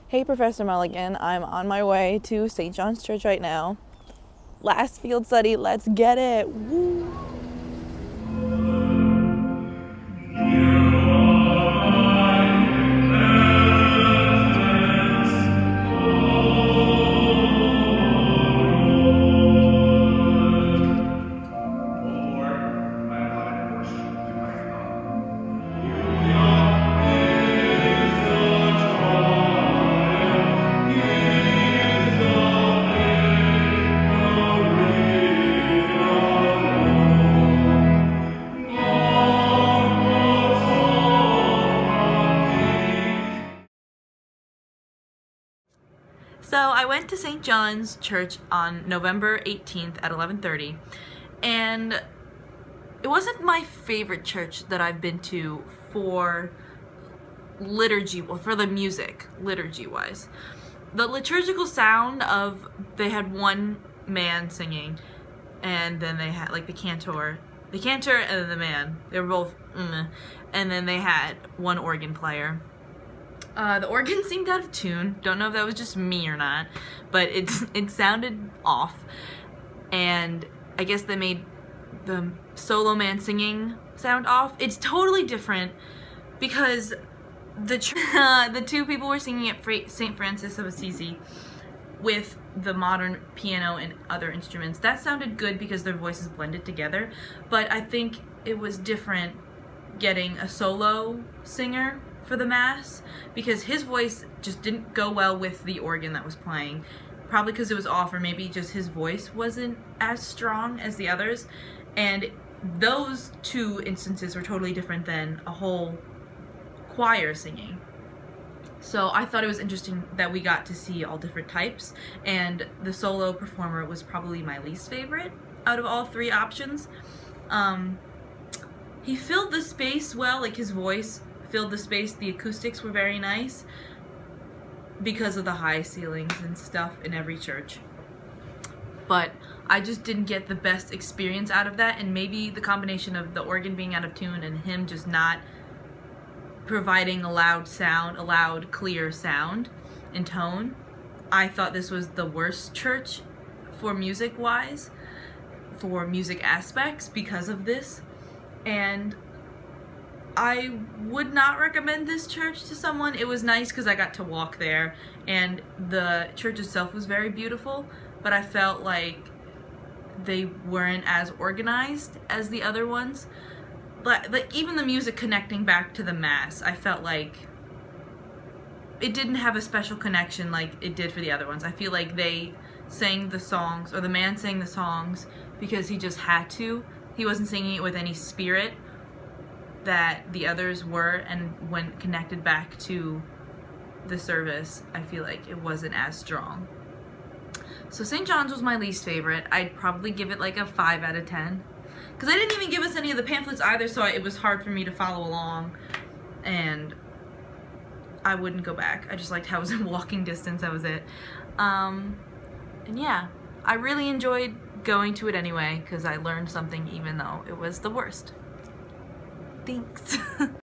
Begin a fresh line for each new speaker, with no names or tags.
Hey, Professor Mulligan, I'm on my way to St. John's Church right now. Last field study, let's get it! Woo! So I went to St. John's Church on November 18th at 11:30, and it wasn't my favorite church that I've been to for liturgy, well, for the music, liturgy-wise. The liturgical sound of, they had one man singing, and then they had like the cantor and then the man. They were both, and then they had one organ player. The organ seemed out of tune. Don't know if that was just me or not, but it sounded off. And I guess they made the solo man singing sound off. It's totally different because the two people were singing at St. Francis of Assisi with the modern piano and other instruments. That sounded good because their voices blended together, but I think it was different getting a solo singer for the mass because his voice just didn't go well with the organ that was playing, probably because it was off, or maybe just his voice wasn't as strong as the others. And those two instances were totally different than a whole choir singing. So I thought it was interesting that we got to see all different types, and the solo performer was probably my least favorite out of all three options. He filled the space well, like his voice filled the space. The acoustics were very nice because of the high ceilings and stuff in every church. But I just didn't get the best experience out of that, and maybe the combination of the organ being out of tune and him just not providing a loud, clear sound and tone. I thought this was the worst church for music-wise, for music aspects because of this. And I would not recommend this church to someone. It was nice because I got to walk there, and the church itself was very beautiful, but I felt like they weren't as organized as the other ones. But like even the music connecting back to the mass, I felt like it didn't have a special connection like it did for the other ones. I feel like they sang the songs, or the man sang the songs because he just had to. He wasn't singing it with any spirit that the others were, and when connected back to the service, I feel like it wasn't as strong. So St. John's was my least favorite. I'd probably give it like a 5 out of 10. Because I didn't even give us any of the pamphlets either, so it was hard for me to follow along, and I wouldn't go back. I just liked how it was in walking distance, that was it. And yeah, I really enjoyed going to it anyway, because I learned something even though it was the worst. Thanks.